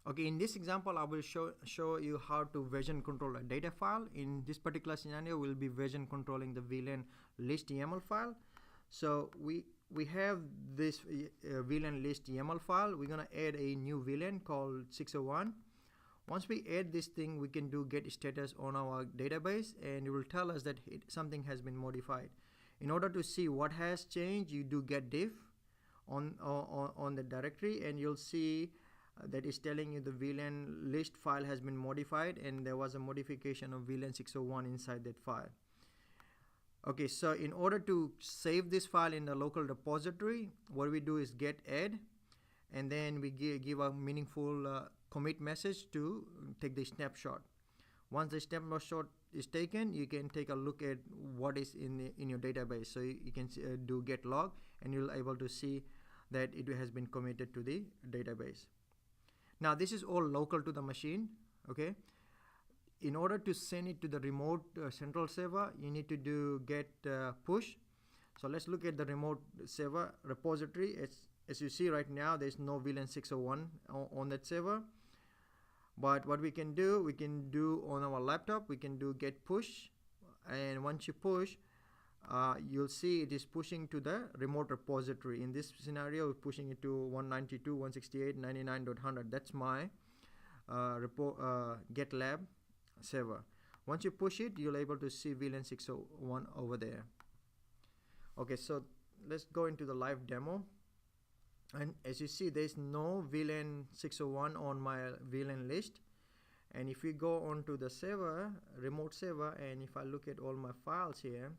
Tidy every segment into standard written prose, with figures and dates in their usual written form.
Okay, in this example, I will show you how to version control a data file. In this particular scenario, we'll be version controlling the VLAN list YAML file. So we have this VLAN list YAML file. We're gonna add a new VLAN called 601. Once we add this thing, we can do get status on our database, and it will tell us that something has been modified. In order to see what has changed, you do get diff on the directory, and you'll see that is telling you the VLAN list file has been modified, and there was a modification of VLAN 601 inside that file. Okay, so in order to save this file in the local repository, what we do is get add, and then we give a meaningful commit message to take the snapshot. Once the snapshot is taken, you can take a look at what is in your database. So you can do get log, and you'll able to see that it has been committed to the database. Now this is all local to the machine. Okay, in order to send it to the remote central server, you need to do get push. So let's look at the remote server repository. As you see right now, there's no VLAN 601 on that server. But what we can do on our laptop, we can do get push, and once you push, you'll see it is pushing to the remote repository. In this scenario, we're pushing it to 192.168.99.100. That's my GitLab server. Once you push it, you'll able to see VLAN 601 over there. Okay, so let's go into the live demo. And as you see, there's no VLAN 601 on my VLAN list. And if we go onto the server, remote server, and if I look at all my files here,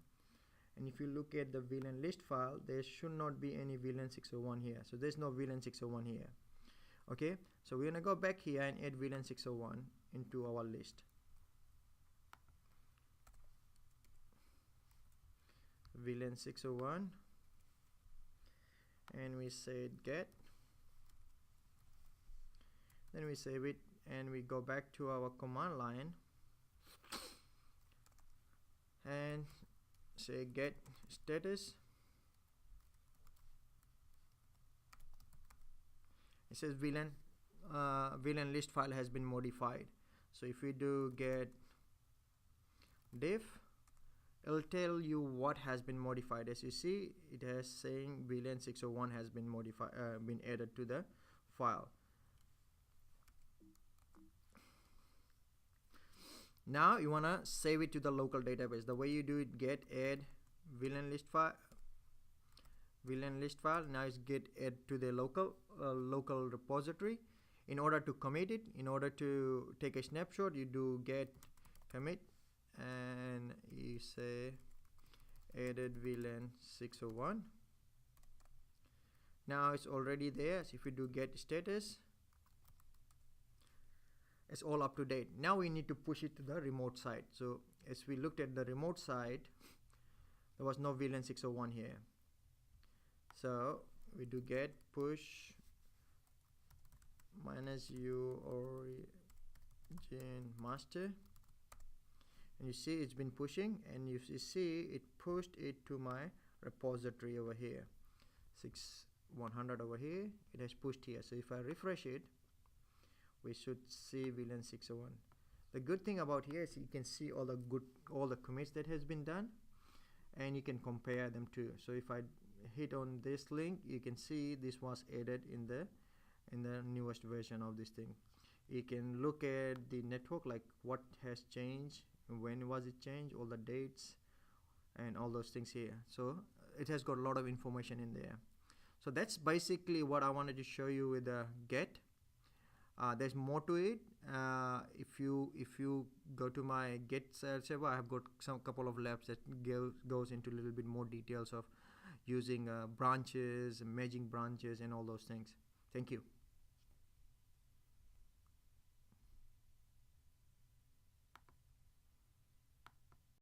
and if you look at the VLAN list file, there should not be any VLAN 601 here. So there's no VLAN 601 here. Okay, so we're gonna go back here and add VLAN 601 into our list. VLAN 601. And we said get, then we save it, and we go back to our command line and say get status. It says VLAN list file has been modified. So if we do get diff, it'll tell you what has been modified. As you see, it has saying VLAN 601 has been modified, been added to the file. Now you wanna save it to the local database. The way you do it, get add VLAN list file. Now it's get add to the local repository. In order to commit it, in order to take a snapshot, you do get commit, and you say added VLAN 601. Now it's already there. So if we do get status, it's all up to date. Now we need to push it to the remote side. So as we looked at the remote side, there was no VLAN 601 here. So we do get push -u origin master. And you see it's been pushing, and you see it pushed it to my repository over here, 6100 over here. It has pushed here. So if I refresh it, we should see VLAN 601. The good thing about here is you can see all the commits that has been done, and you can compare them too. So if I hit on this link, you can see this was added in the newest version of this thing. You can look at the network, like what has changed, when was it changed, all the dates, and all those things here. So it has got a lot of information in there. So that's basically what I wanted to show you with the get. There's more to it. If you go to my get server, I have got some couple of labs that goes into a little bit more details of using branches, merging branches, and all those things. Thank you.